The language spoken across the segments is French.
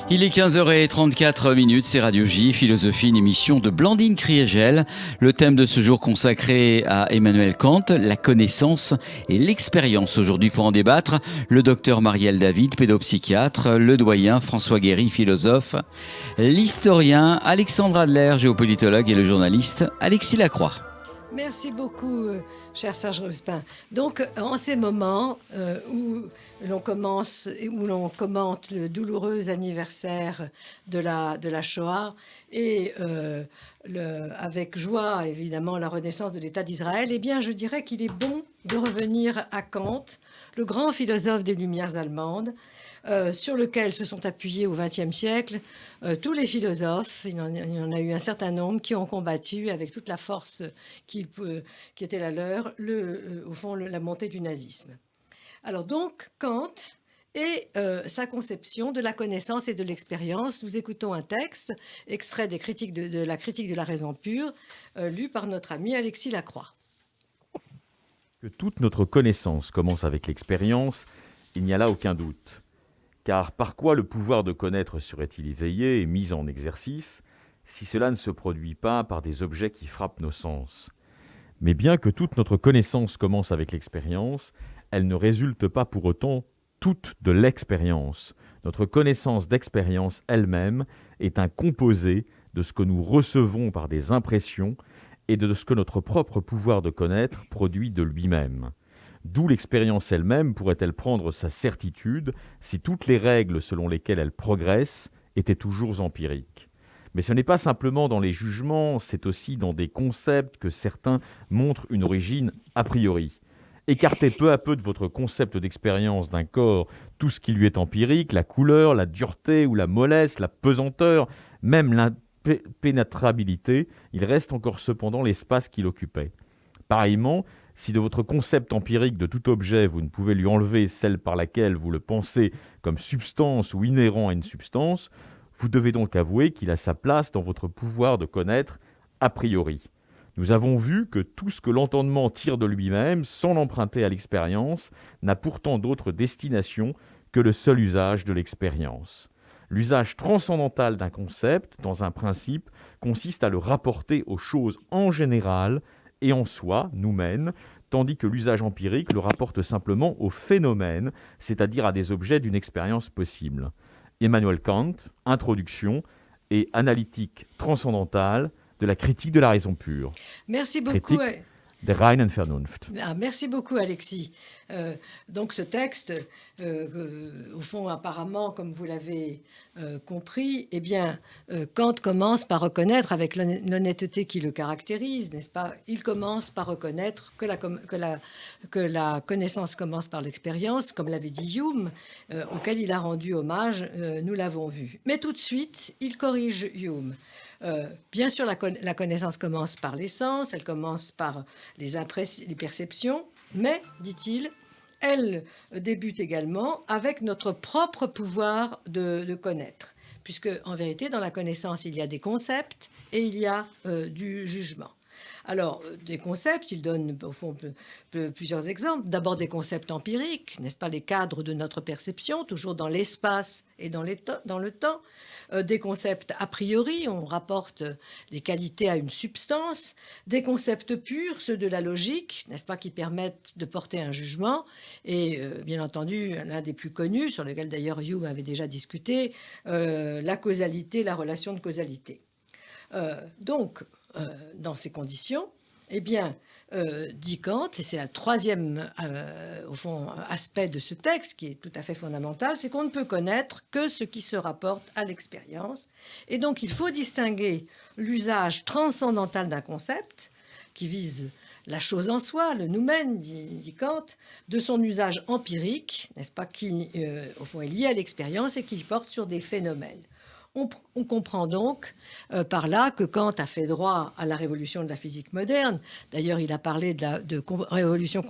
Il est 15h34, c'est Radio J, Philosophie, une émission de Blandine Kriegel. Le thème de ce jour consacré à Emmanuel Kant, la connaissance et l'expérience. Aujourd'hui pour en débattre, le docteur Marielle David, pédopsychiatre, le doyen François Guéry, philosophe, l'historien Alexandre Adler, géopolitologue et le journaliste Alexis Lacroix. Merci beaucoup, cher Serge Ruspin. Donc, en ces moments où l'on commence, où l'on commente le douloureux anniversaire de la Shoah et avec joie, évidemment, la renaissance de l'État d'Israël, eh bien, je dirais qu'il est bon de revenir à Kant, le grand philosophe des Lumières allemandes, sur lequel se sont appuyés au XXe siècle tous les philosophes. Il y en a eu un certain nombre qui ont combattu avec toute la force qui était la leur, au fond, la montée du nazisme. Alors donc, Kant et sa conception de la connaissance et de l'expérience. Nous écoutons un texte, extrait des critiques de la critique de la raison pure, lu par notre ami Alexis Lacroix. Que toute notre connaissance commence avec l'expérience, il n'y a là aucun doute. Car par quoi le pouvoir de connaître serait-il éveillé et mis en exercice si cela ne se produit pas par des objets qui frappent nos sens ? Mais bien que toute notre connaissance commence avec l'expérience, elle ne résulte pas pour autant toute de l'expérience. Notre connaissance d'expérience elle-même est un composé de ce que nous recevons par des impressions et de ce que notre propre pouvoir de connaître produit de lui-même. D'où l'expérience elle-même pourrait-elle prendre sa certitude si toutes les règles selon lesquelles elle progresse étaient toujours empiriques. Mais ce n'est pas simplement dans les jugements, c'est aussi dans des concepts que certains montrent une origine a priori. Écartez peu à peu de votre concept d'expérience d'un corps tout ce qui lui est empirique, la couleur, la dureté ou la mollesse, la pesanteur, même l'impénétrabilité, il reste encore cependant l'espace qu'il occupait. Pareillement, si de votre concept empirique de tout objet, vous ne pouvez lui enlever celle par laquelle vous le pensez comme substance ou inhérent à une substance, vous devez donc avouer qu'il a sa place dans votre pouvoir de connaître a priori. Nous avons vu que tout ce que l'entendement tire de lui-même, sans l'emprunter à l'expérience, n'a pourtant d'autre destination que le seul usage de l'expérience. L'usage transcendantal d'un concept, dans un principe, consiste à le rapporter aux choses en général et en soi, nous-mêmes, tandis que l'usage empirique le rapporte simplement aux phénomènes, c'est-à-dire à des objets d'une expérience possible. Emmanuel Kant, Introduction et analytique transcendantale de la critique de la raison pure. Merci beaucoup. Kritik der reinen Vernunft. Merci beaucoup, Alexis. Donc ce texte, au fond, apparemment, comme vous l'avez compris, eh bien, Kant commence par reconnaître, avec l'honnêteté qui le caractérise, n'est-ce pas? Il commence par reconnaître que la connaissance commence par l'expérience, comme l'avait dit Hume, auquel il a rendu hommage, nous l'avons vu. Mais tout de suite, il corrige Hume. Bien sûr, la connaissance commence par les sens, elle commence par les perceptions, mais, dit-il, elle débute également avec notre propre pouvoir de connaître. Puisque, en vérité, dans la connaissance, il y a des concepts et il y a du jugement. Alors, des concepts, il donne au fond plusieurs exemples. D'abord des concepts empiriques, n'est-ce pas, les cadres de notre perception, toujours dans l'espace et dans le temps. Des concepts a priori, on rapporte les qualités à une substance. Des concepts purs, ceux de la logique, n'est-ce pas, qui permettent de porter un jugement. Et bien entendu, l'un des plus connus, sur lequel d'ailleurs Hume avait déjà discuté, la causalité, la relation de causalité. Donc, dans ces conditions, eh bien, dit Kant, et c'est le troisième au fond, aspect de ce texte qui est tout à fait fondamental, c'est qu'on ne peut connaître que ce qui se rapporte à l'expérience. Et donc, il faut distinguer l'usage transcendantal d'un concept qui vise la chose en soi, le noumen, dit Kant, de son usage empirique, n'est-ce pas, qui, au fond, est lié à l'expérience et qui porte sur des phénomènes. On comprend donc par là que Kant a fait droit à la révolution de la physique moderne. D'ailleurs, il a parlé de révolution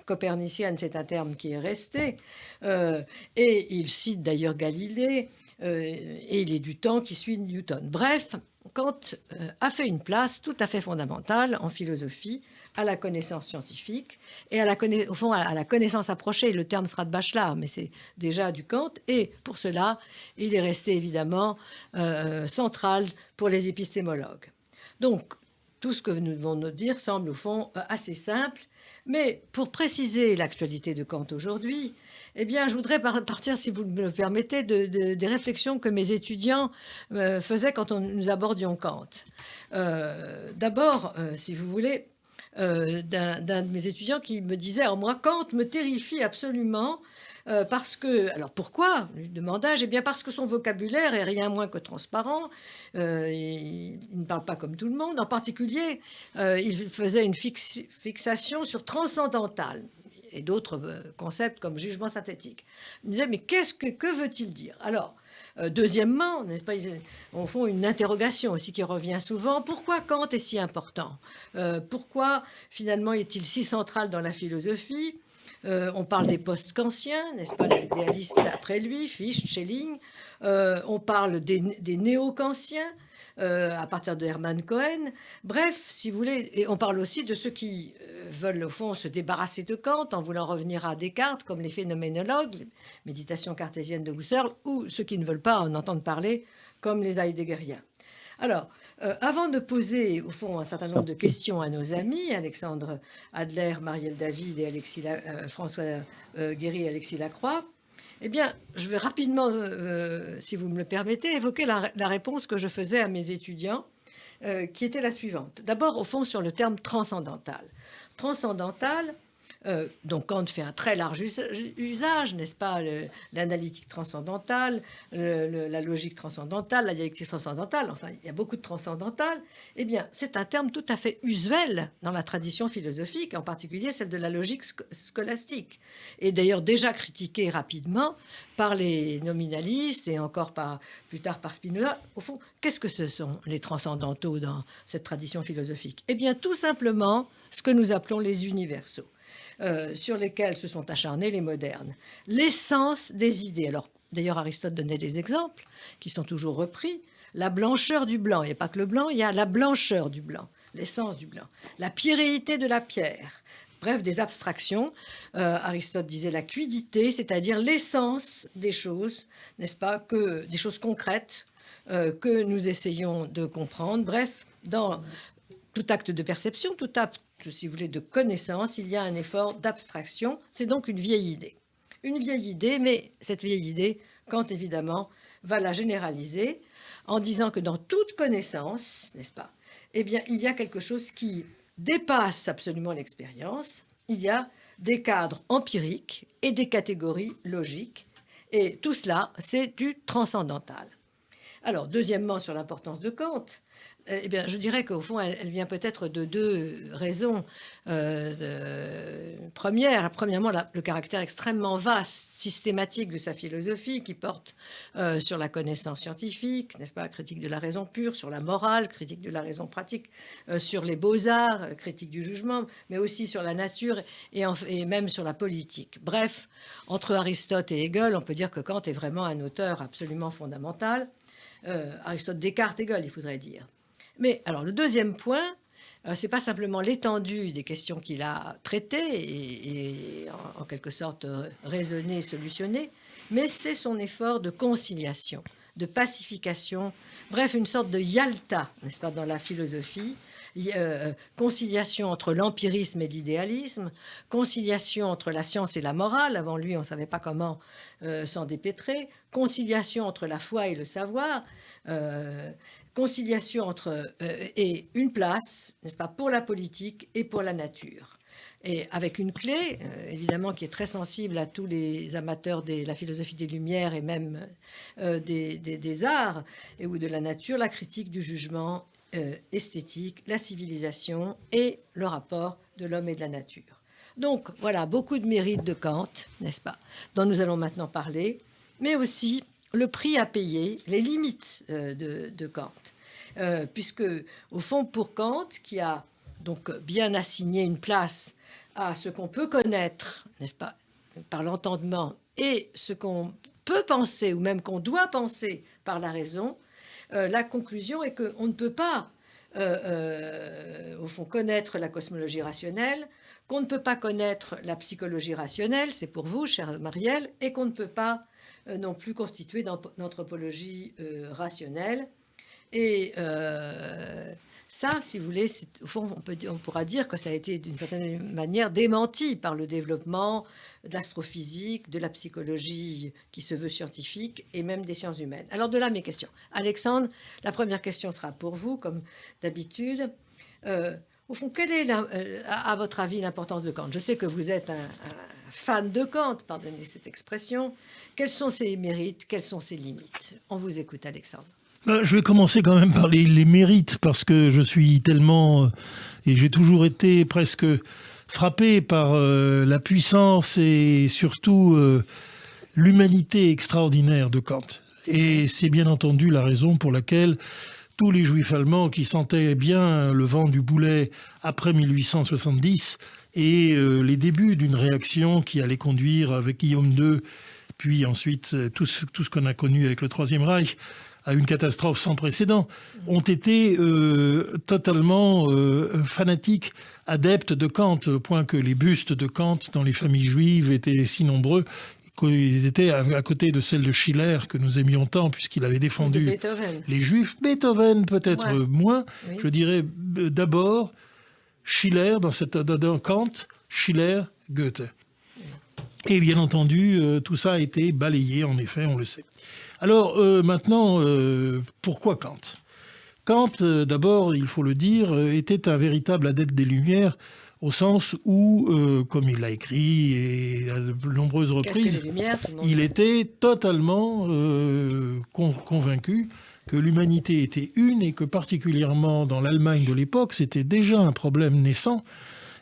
copernicienne, c'est un terme qui est resté. Et il cite d'ailleurs Galilée, et il est du temps qui suit Newton. Bref, Kant a fait une place tout à fait fondamentale en philosophie à la connaissance scientifique et au fond à la connaissance approchée. Le terme sera de Bachelard, mais c'est déjà du Kant. Et pour cela, il est resté évidemment central pour les épistémologues. Donc, tout ce que nous devons nous dire semble au fond assez simple. Mais pour préciser l'actualité de Kant aujourd'hui, eh bien, je voudrais partir, si vous me le permettez, des réflexions que mes étudiants faisaient quand nous abordions Kant. D'abord, si vous voulez, d'un de mes étudiants qui me disait: alors moi, Kant me terrifie absolument parce que... Alors pourquoi, lui demandai-je? Eh bien parce que son vocabulaire est rien moins que transparent. Il ne parle pas comme tout le monde. En particulier, il faisait une fixation sur transcendantal et d'autres concepts comme jugement synthétique. Il me disait: mais que veut-il dire? Alors, deuxièmement, n'est-ce pas, au fond, une interrogation aussi qui revient souvent. Pourquoi Kant est si important? Pourquoi, finalement, est-il si central dans la philosophie? On parle des post-kantiens, n'est-ce pas, les idéalistes après lui, Fichte, Schelling. On parle des néo-kantiens, à partir de Hermann Cohen. Bref, si vous voulez, et on parle aussi de ceux qui veulent au fond se débarrasser de Kant en voulant revenir à Descartes, comme les phénoménologues, les méditations cartésiennes de Husserl, ou ceux qui ne veulent pas en entendre parler, comme les heideggeriens. Alors, avant de poser, au fond, un certain nombre de questions à nos amis, Alexandre Adler, Marielle David et François Guéry et Alexis Lacroix, eh bien, je vais rapidement, si vous me le permettez, évoquer la réponse que je faisais à mes étudiants, qui était la suivante. D'abord, au fond, sur le terme transcendantal. Transcendantal, donc Kant fait un très large usage, n'est-ce pas, l'analytique transcendantale, la logique transcendantale, la dialectique transcendantale, enfin, il y a beaucoup de transcendantal. Eh bien, c'est un terme tout à fait usuel dans la tradition philosophique, en particulier celle de la logique scolastique, et d'ailleurs déjà critiqué rapidement par les nominalistes et encore plus tard par Spinoza. Au fond, qu'est-ce que ce sont les transcendantaux dans cette tradition philosophique? Eh bien, tout simplement ce que nous appelons les universaux. Sur lesquels se sont acharnés les modernes. L'essence des idées. Alors, d'ailleurs, Aristote donnait des exemples qui sont toujours repris. La blancheur du blanc. Il n'y a pas que le blanc, il y a la blancheur du blanc, l'essence du blanc. La pyréité de la pierre. Bref, des abstractions. Aristote disait la quiddité, c'est-à-dire l'essence des choses, n'est-ce pas, que des choses concrètes que nous essayons de comprendre. Bref, dans tout acte de perception, tout acte, si vous voulez, de connaissance, il y a un effort d'abstraction. C'est donc une vieille idée. Une vieille idée, mais cette vieille idée, Kant, évidemment, va la généraliser en disant que dans toute connaissance, n'est-ce pas, eh bien, il y a quelque chose qui dépasse absolument l'expérience. Il y a des cadres empiriques et des catégories logiques. Et tout cela, c'est du transcendantal. Alors, deuxièmement, sur l'importance de Kant, eh bien, je dirais qu'au fond, elle vient peut-être de deux raisons. Premièrement, le caractère extrêmement vaste, systématique de sa philosophie, qui porte sur la connaissance scientifique, n'est-ce pas, critique de la raison pure, sur la morale, critique de la raison pratique, sur les beaux-arts, critique du jugement, mais aussi sur la nature et même sur la politique. Bref, entre Aristote et Hegel, on peut dire que Kant est vraiment un auteur absolument fondamental. Aristote, Descartes, Hegel, il faudrait dire. Mais alors, le deuxième point, c'est pas simplement l'étendue des questions qu'il a traitées et en quelque sorte raisonnées, solutionnées, mais c'est son effort de conciliation, de pacification, bref, une sorte de Yalta, n'est-ce pas, dans la philosophie. Conciliation entre l'empirisme et l'idéalisme, conciliation entre la science et la morale, avant lui on ne savait pas comment s'en dépêtrer, conciliation entre la foi et le savoir, conciliation entre et une place, n'est-ce pas, pour la politique et pour la nature. Et avec une clé, évidemment, qui est très sensible à tous les amateurs de la philosophie des Lumières et même des arts ou de la nature, la critique du jugement esthétique, la civilisation et le rapport de l'homme et de la nature. Donc voilà, beaucoup de mérites de Kant, n'est-ce pas, dont nous allons maintenant parler, mais aussi le prix à payer, les limites de Kant. Puisque, au fond, pour Kant, qui a donc bien assigné une place à ce qu'on peut connaître, n'est-ce pas, par l'entendement, et ce qu'on peut penser, ou même qu'on doit penser par la raison, la conclusion est qu'on ne peut pas au fond, connaître la cosmologie rationnelle, qu'on ne peut pas connaître la psychologie rationnelle, c'est pour vous, chère Marielle, et qu'on ne peut pas non plus constituer d'anthropologie rationnelle. Et ça, si vous voulez, au fond, on pourra dire que ça a été d'une certaine manière démenti par le développement de l'astrophysique, de la psychologie qui se veut scientifique et même des sciences humaines. Alors de là mes questions. Alexandre, la première question sera pour vous, comme d'habitude. Au fond, quelle est, à votre avis, l'importance de Kant? Je sais que vous êtes un fan de Kant, pardonnez cette expression. Quels sont ses mérites, quelles sont ses limites? On vous écoute, Alexandre. Je vais commencer quand même par les mérites, parce que je suis tellement, et j'ai toujours été presque frappé par la puissance et surtout l'humanité extraordinaire de Kant. Et c'est bien entendu la raison pour laquelle tous les juifs allemands qui sentaient bien le vent du boulet après 1870 et les débuts d'une réaction qui allait conduire avec Guillaume II, puis ensuite tout ce qu'on a connu avec le Troisième Reich, à une catastrophe sans précédent, ont été totalement fanatiques, adeptes de Kant, au point que les bustes de Kant dans les familles juives étaient si nombreux qu'ils étaient à côté de celles de Schiller, que nous aimions tant, puisqu'il avait défendu les juifs. Beethoven, peut-être moins. Oui. Je dirais d'abord Schiller, dans Kant, Schiller, Goethe. Et bien entendu, tout ça a été balayé, en effet, on le sait. Alors maintenant, pourquoi Kant? Kant, d'abord, il faut le dire, était un véritable adepte des Lumières, au sens où, comme il l'a écrit et à de nombreuses reprises, il était totalement convaincu que l'humanité était une et que particulièrement dans l'Allemagne de l'époque, c'était déjà un problème naissant.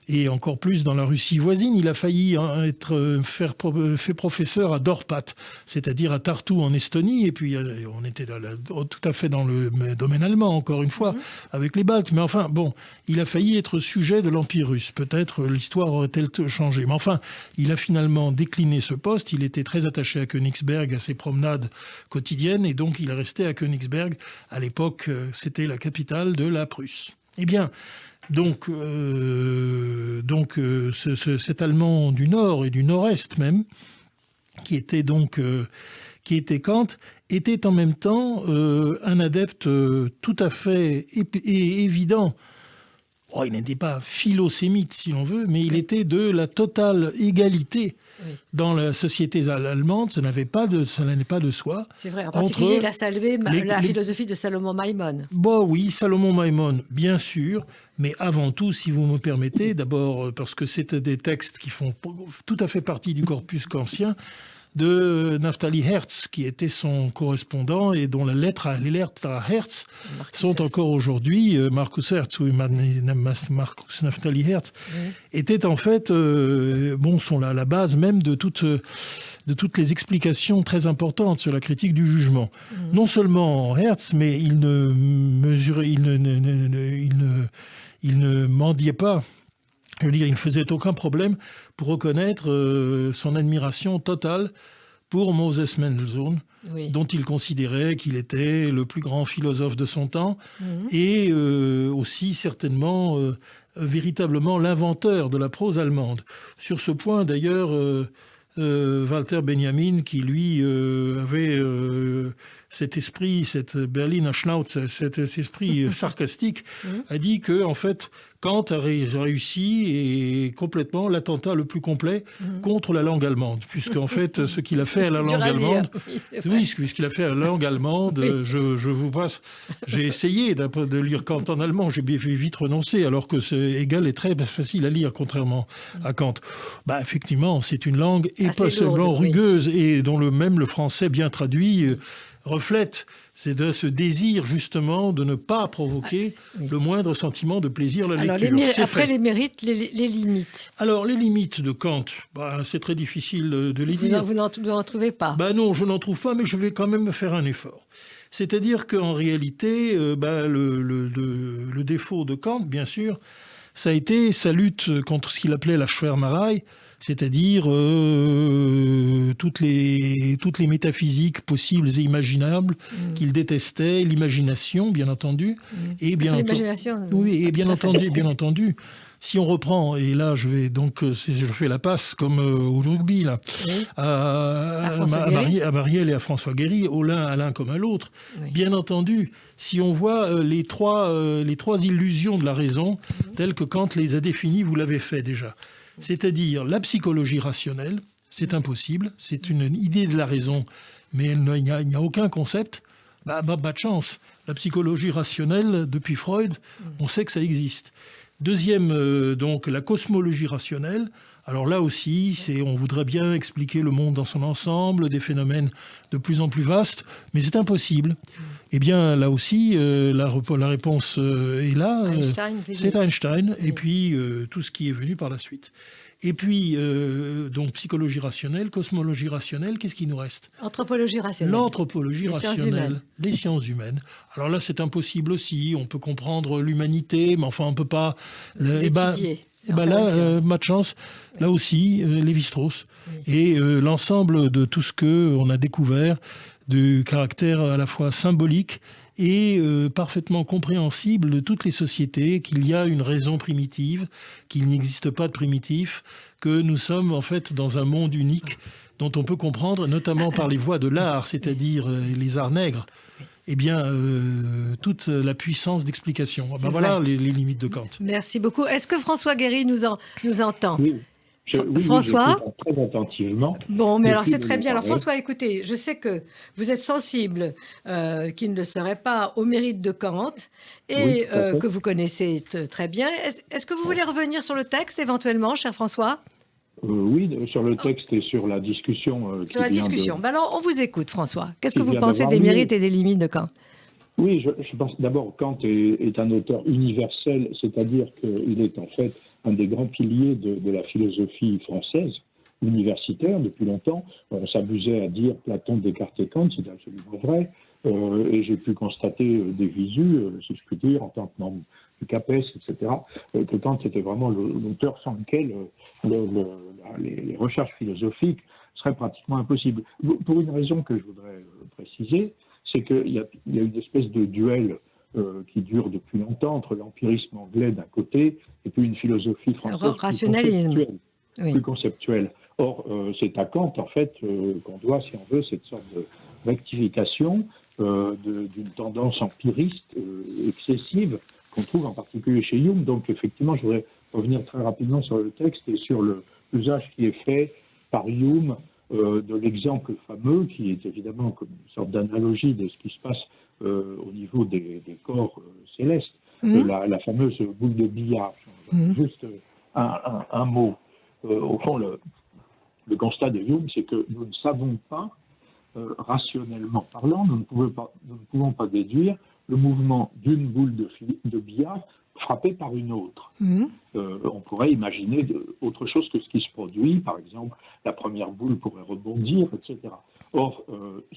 Et encore plus dans la Russie voisine, il a failli être fait professeur à Dorpat, c'est-à-dire à Tartu en Estonie. Et puis on était tout à fait dans le domaine allemand, encore une fois, avec les Baltes. Mais enfin, bon, il a failli être sujet de l'Empire russe. Peut-être l'histoire aurait-elle changé. Mais enfin, il a finalement décliné ce poste. Il était très attaché à Königsberg, à ses promenades quotidiennes. Et donc, il est resté à Königsberg. À l'époque, c'était la capitale de la Prusse. Eh bien... Donc, cet Allemand du Nord et du Nord-Est même, qui était Kant, était en même temps un adepte tout à fait évident. Oh, il n'était pas philosémite, si l'on veut, mais il était de la totale égalité dans la société allemande. Ça n'allait pas de soi. C'est vrai, en particulier, il a salué la philosophie de Salomon Maïmon. Bon, oui, Salomon Maïmon, bien sûr, mais avant tout, si vous me permettez, d'abord parce que c'est des textes qui font tout à fait partie du corpus kantien, de Naftali Herz, qui était son correspondant et dont les lettres à Herz sont encore aujourd'hui, Marcus Herz, oui, Marcus Naftali Herz, était en fait sont la base même de toutes les explications très importantes sur la critique du jugement. Non seulement Herz, mais il ne mendiait pas. Je veux dire, il ne faisait aucun problème pour reconnaître son admiration totale pour Moses Mendelssohn, dont il considérait qu'il était le plus grand philosophe de son temps, et aussi certainement véritablement l'inventeur de la prose allemande. Sur ce point, d'ailleurs, Walter Benjamin, qui lui avait cet esprit, cette Berliner Schnauze, cet esprit sarcastique, a dit que en fait Kant a réussi et complètement l'attentat le plus complet contre la langue allemande, puisque en fait ce qu'il a fait à la langue allemande, ce qu'il a fait à la langue allemande, je vous passe, j'ai essayé de lire Kant en allemand, j'ai vite renoncé, alors que Hegel est très facile à lire, contrairement à Kant. Effectivement, c'est une langue seulement rugueuse et dont le français bien traduit reflète ce désir justement de ne pas provoquer le moindre sentiment de plaisir à la lecture. Après les mérites, les limites. Alors les limites de Kant, c'est très difficile de les dire. Vous n'en trouvez pas? Non, je n'en trouve pas, mais je vais quand même faire un effort. C'est-à-dire qu'en réalité, le défaut de Kant, bien sûr, ça a été sa lutte contre ce qu'il appelait la Schwärmerei, c'est-à-dire toutes les métaphysiques possibles et imaginables qu'il détestait, l'imagination, bien entendu, et bien entendu, si on reprend, et là je fais la passe comme au rugby, là, Oui. à Marielle et à François Guéry, à l'un comme à l'autre, Oui. bien entendu, si on voit les trois illusions de la raison, telles que Kant les a définies, vous l'avez fait déjà. C'est-à-dire la psychologie rationnelle, c'est impossible, c'est une idée de la raison, mais il n'y a aucun concept. Pas de chance. La psychologie rationnelle, depuis Freud, on sait que ça existe. Deuxième, donc, la cosmologie rationnelle. Alors là aussi, on voudrait bien expliquer le monde dans son ensemble, des phénomènes de plus en plus vastes, mais c'est impossible. Eh bien, là aussi, la réponse est là. C'est Einstein, et puis tout ce qui est venu par la suite. Et puis, donc, psychologie rationnelle, cosmologie rationnelle, qu'est-ce qui nous reste? Anthropologie rationnelle. L'anthropologie rationnelle, les sciences humaines. Alors là, c'est impossible aussi. On peut comprendre l'humanité, mais enfin, on ne peut pas l'étudier. Pas de chance. Là aussi, Lévi-Strauss. Et l'ensemble de tout ce qu'on a découvert, du caractère à la fois symbolique et parfaitement compréhensible de toutes les sociétés, qu'il y a une raison primitive, qu'il n'existe pas de primitif, que nous sommes en fait dans un monde unique dont on peut comprendre, notamment par les voies de l'art, c'est-à-dire les arts nègres, eh bien, toute la puissance d'explication. Voilà les limites de Kant. Merci beaucoup. Est-ce que François Guéry nous entend? Oui. François, j'écoute très attentivement. Bon, mais alors c'est très bien. Alors François, écoutez, je sais que vous êtes sensible qu'il ne serait pas au mérite de Kant et que vous connaissez très bien. Est-ce que vous voulez revenir sur le texte éventuellement, cher François? Oui, sur le texte et sur la discussion. Sur la discussion. Ben alors, on vous écoute, François. Qu'est-ce que vous pensez des mérites et des limites de Kant? Oui, je pense d'abord Kant est un auteur universel, c'est-à-dire qu'il est en fait un des grands piliers de la philosophie française, universitaire depuis longtemps. On s'amusait à dire Platon, Descartes et Kant, c'est absolument vrai. Et j'ai pu constater des visus, si je puis dire, en tant que membre du CAPES, etc., que Kant était vraiment l'auteur sans lequel les recherches philosophiques seraient pratiquement impossibles. Pour une raison que je voudrais préciser, c'est qu'il y a une espèce de duel qui dure depuis longtemps entre l'empirisme anglais d'un côté et puis une philosophie française plus conceptuelle. Or, c'est à Kant, en fait, qu'on doit, si on veut, cette sorte de rectification d'une tendance empiriste excessive qu'on trouve en particulier chez Hume. Donc, effectivement, je voudrais revenir très rapidement sur le texte et sur l'usage qui est fait par Hume de l'exemple fameux, qui est évidemment comme une sorte d'analogie de ce qui se passe au niveau des corps célestes, la fameuse boule de billard. Juste un mot. Au fond, le constat de Hume, c'est que nous ne savons pas, rationnellement parlant, nous ne pouvons pas déduire le mouvement d'une boule de billard frappée par une autre. On pourrait imaginer autre chose que ce qui se produit. Par exemple, la première boule pourrait rebondir, etc. Or,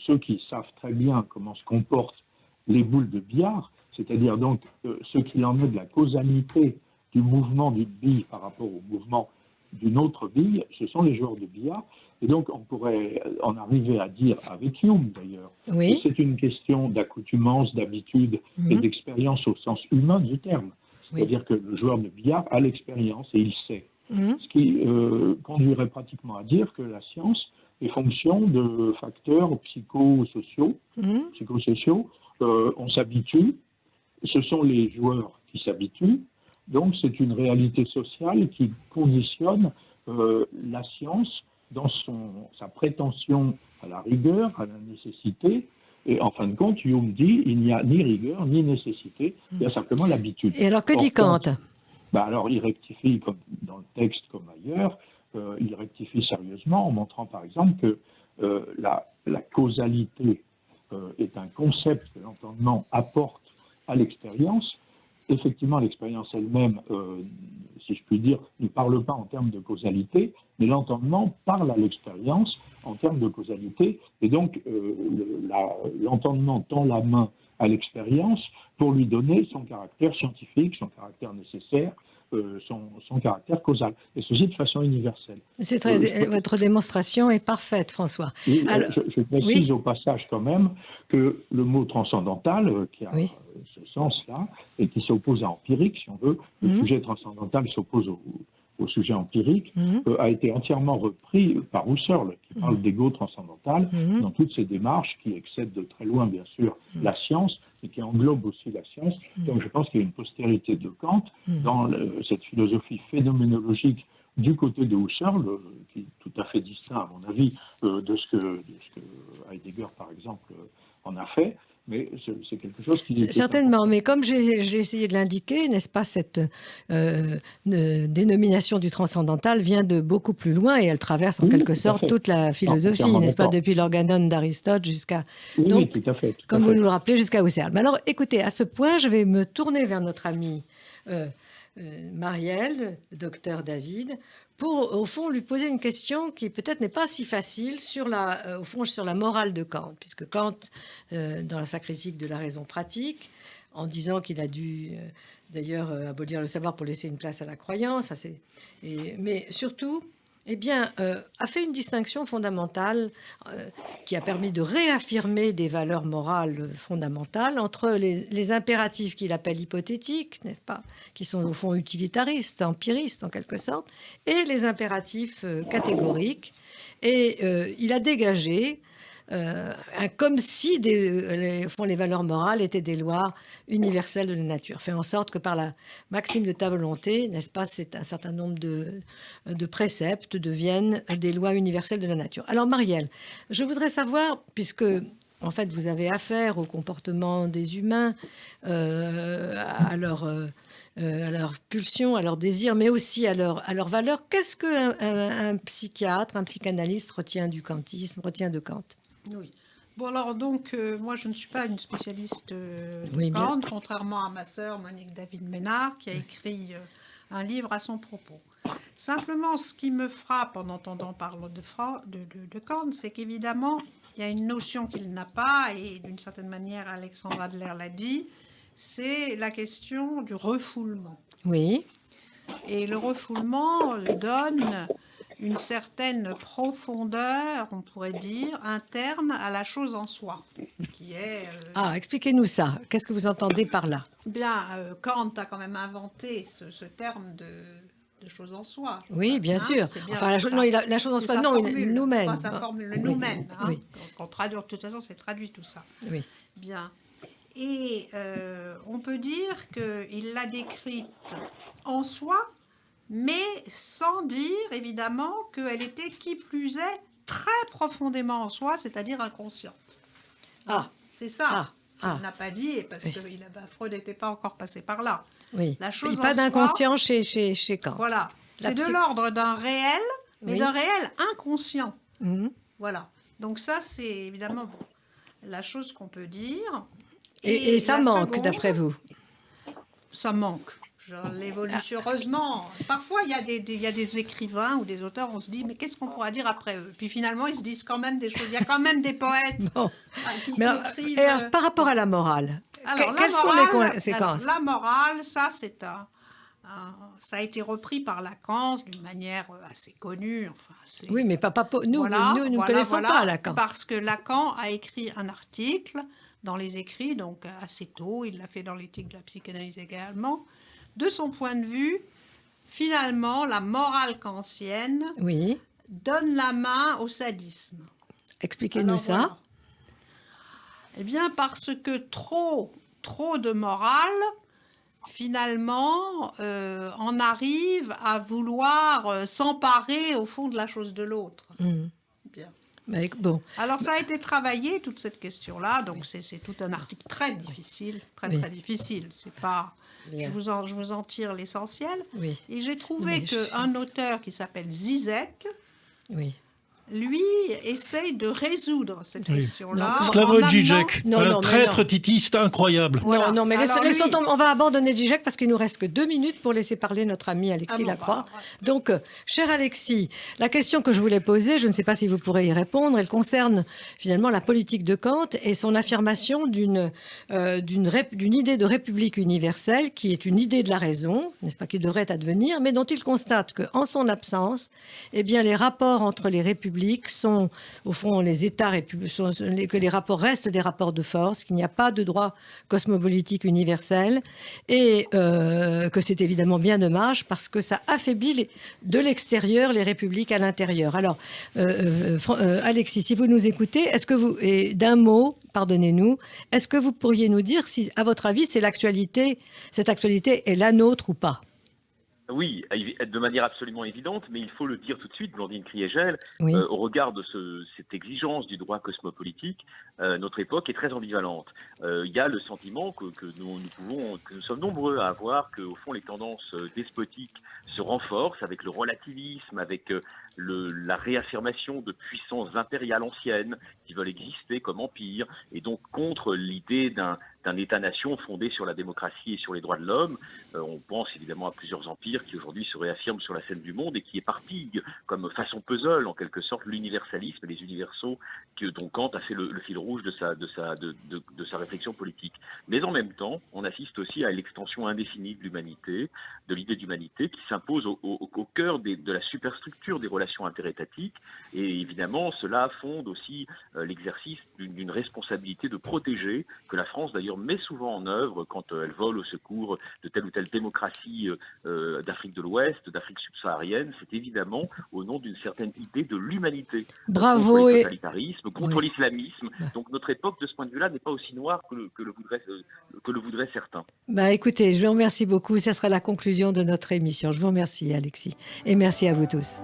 ceux qui savent très bien comment se comportent les boules de billard, c'est-à-dire donc ce qu'il en est de la causalité du mouvement d'une bille par rapport au mouvement d'une autre bille, ce sont les joueurs de billard. Et donc, on pourrait en arriver à dire, avec Hume d'ailleurs, que c'est une question d'accoutumance, d'habitude et d'expérience au sens humain du terme. C'est-à-dire que le joueur de billard a l'expérience et il sait. Ce qui conduirait pratiquement à dire que la science est fonction de facteurs psychosociaux. On s'habitue, ce sont les joueurs qui s'habituent, donc c'est une réalité sociale qui conditionne la science dans sa prétention à la rigueur, à la nécessité. Et en fin de compte, Hume dit il n'y a ni rigueur ni nécessité, il y a simplement l'habitude. Et alors que dit Kant? Alors il rectifie, comme dans le texte comme ailleurs, il rectifie sérieusement en montrant par exemple que la causalité est un concept que l'entendement apporte à l'expérience. Effectivement, l'expérience elle-même, si je puis dire, ne parle pas en termes de causalité, mais l'entendement parle à l'expérience en termes de causalité, et donc l'entendement tend la main à l'expérience pour lui donner son caractère scientifique, son caractère nécessaire, son caractère causal, et ceci de façon universelle. Votre démonstration est parfaite, François. Et, Alors, je précise au passage quand même que le mot transcendantal, qui a ce sens-là, et qui s'oppose à empirique, si on veut, le sujet transcendantal s'oppose au sujet empirique, a été entièrement repris par Husserl, qui parle d'ego transcendantal dans toutes ses démarches, qui excèdent de très loin, bien sûr, la science, mais qui englobe aussi la science. Donc je pense qu'il y a une postérité de Kant dans cette philosophie phénoménologique du côté de Husserl, qui est tout à fait distinct, à mon avis, de ce que Heidegger, par exemple, en a fait. Mais c'est quelque chose qui... Certainement, mais comme j'ai essayé de l'indiquer, n'est-ce pas, cette dénomination du transcendantal vient de beaucoup plus loin et elle traverse en quelque sorte toute la philosophie, n'est-ce pas, depuis l'Organon d'Aristote jusqu'à... Oui, tout à fait. Comme vous nous le rappelez, jusqu'à Husserl. Mais alors, écoutez, à ce point, je vais me tourner vers notre ami Marielle, le docteur David, pour, au fond, lui poser une question qui peut-être n'est pas si facile sur la morale de Kant, puisque Kant, dans sa critique de la raison pratique, en disant qu'il a dû, d'ailleurs, abolir le savoir pour laisser une place à la croyance, mais surtout, eh bien, a fait une distinction fondamentale qui a permis de réaffirmer des valeurs morales fondamentales entre les impératifs qu'il appelle hypothétiques, n'est-ce pas, qui sont au fond utilitaristes, empiristes en quelque sorte, et les impératifs catégoriques. Et il a dégagé comme si les valeurs morales étaient des lois universelles de la nature. Fait en sorte que par la maxime de ta volonté, n'est-ce pas, c'est un certain nombre de préceptes deviennent des lois universelles de la nature. Alors Marielle, je voudrais savoir, puisque en fait vous avez affaire au comportement des humains, à leur pulsions, à leurs désirs, mais aussi à leurs valeurs, qu'est-ce qu'un psychiatre, un psychanalyste retient du kantisme, retient de Kant? Oui. Bon, alors, donc, moi, je ne suis pas une spécialiste de Oui, Kant, contrairement à ma sœur Monique David-Ménard, qui a écrit un livre à son propos. Simplement, ce qui me frappe en entendant parler de Kant, c'est qu'évidemment, il y a une notion qu'il n'a pas, et d'une certaine manière, Alexandre Adler l'a dit, c'est la question du refoulement. Oui. Et le refoulement donne une certaine profondeur, on pourrait dire, interne à la chose en soi, qui est... expliquez-nous ça. Qu'est-ce que vous entendez par là? Bien, Kant a quand même inventé ce terme de chose en soi. Oui, bien sûr. Bien, enfin, la chose en soi, non, une noumène. Sa formule, le noumène. Oui. Qu'on traduit, de toute façon, c'est traduit tout ça. Oui. Bien. Et on peut dire qu'il l'a décrite en soi, mais sans dire, évidemment, qu'elle était, qui plus est, très profondément en soi, c'est-à-dire inconsciente. C'est ça. Il n'a pas dit, parce que Freud n'était pas encore passé par là. Oui. La chose pas d'inconscient chez Kant. Voilà. C'est de l'ordre d'un réel, mais d'un réel inconscient. Voilà. Donc ça, c'est évidemment la chose qu'on peut dire. Et ça manque, d'après vous? Ça manque. L'évolution, heureusement. Parfois, il y a des écrivains ou des auteurs, on se dit, mais qu'est-ce qu'on pourra dire après eux? Puis finalement, ils se disent quand même des choses. Il y a quand même des poètes qui écrivent... alors, par rapport à la morale, quelles sont les conséquences? La morale, ça, ça a été repris par Lacan d'une manière assez connue. Enfin, oui, mais nous ne connaissons pas Lacan. Parce que Lacan a écrit un article dans les écrits, donc assez tôt, il l'a fait dans l'éthique de la psychanalyse également. De son point de vue, finalement, la morale kantienne donne la main au sadisme. Expliquez-nous ça. Voilà. Eh bien, parce que trop de morale, finalement, en arrive à vouloir s'emparer au fond de la chose de l'autre. Bien. Bon. Alors, ça a été travaillé, toute cette question-là. Donc, c'est tout un article très difficile, très difficile. C'est pas... Je vous en tire l'essentiel. Et j'ai trouvé qu'un auteur qui s'appelle Zizek lui, essaye de résoudre cette Oui. question-là. Slavoj en Žižek, Non, un non, mais traître non. titiste incroyable. Voilà. Non, mais Alors laissons lui- tomber. On va abandonner Zizek parce qu'il nous reste que 2 minutes pour laisser parler notre ami Alexis Ah bon, Lacroix. bah, ouais. Donc, cher Alexis, la question que je voulais poser, je ne sais pas si vous pourrez y répondre, elle concerne finalement la politique de Kant et son affirmation d'une idée de république universelle qui est une idée de la raison, n'est-ce pas, qui devrait advenir, mais dont il constate qu'en son absence, eh bien, les rapports entre les républiques sont, au fond, les États que les rapports restent des rapports de force, qu'il n'y a pas de droit cosmopolitique universel et que c'est évidemment bien dommage parce que ça affaiblit de l'extérieur les républiques à l'intérieur. Alors, Alexis, si vous nous écoutez, est-ce que vous, et d'un mot, pardonnez-nous, est-ce que vous pourriez nous dire si, à votre avis, cette actualité est la nôtre ou pas? Oui, de manière absolument évidente, mais il faut le dire tout de suite, Blandine Kriégel, Oui. au regard de cette exigence du droit cosmopolitique, notre époque est très ambivalente. Il y a le sentiment que nous sommes nombreux à avoir que, au fond, les tendances despotiques se renforcent avec le relativisme, avec la réaffirmation de puissances impériales anciennes qui veulent exister comme empire, et donc contre l'idée d'un État-nation fondé sur la démocratie et sur les droits de l'homme. On pense évidemment à plusieurs empires qui aujourd'hui se réaffirment sur la scène du monde et qui éparpillent comme façon puzzle en quelque sorte l'universalisme et les universaux dont Kant a fait le fil rouge de sa réflexion politique. Mais en même temps, on assiste aussi à l'extension indéfinie de l'humanité, de l'idée d'humanité qui s'impose au cœur de la superstructure des relations interétatiques, et évidemment cela fonde aussi l'exercice d'une responsabilité de protéger que la France d'ailleurs met souvent en œuvre quand elle vole au secours de telle ou telle démocratie d'Afrique de l'Ouest, d'Afrique subsaharienne. C'est évidemment au nom d'une certaine idée de l'humanité. Bravo. Contre le totalitarisme, contre Oui. l'islamisme. Donc notre époque, de ce point de vue-là, n'est pas aussi noire que le voudraient certains. Bah, écoutez, je vous remercie beaucoup. Ce sera la conclusion de notre émission. Je vous remercie, Alexis. Et merci à vous tous.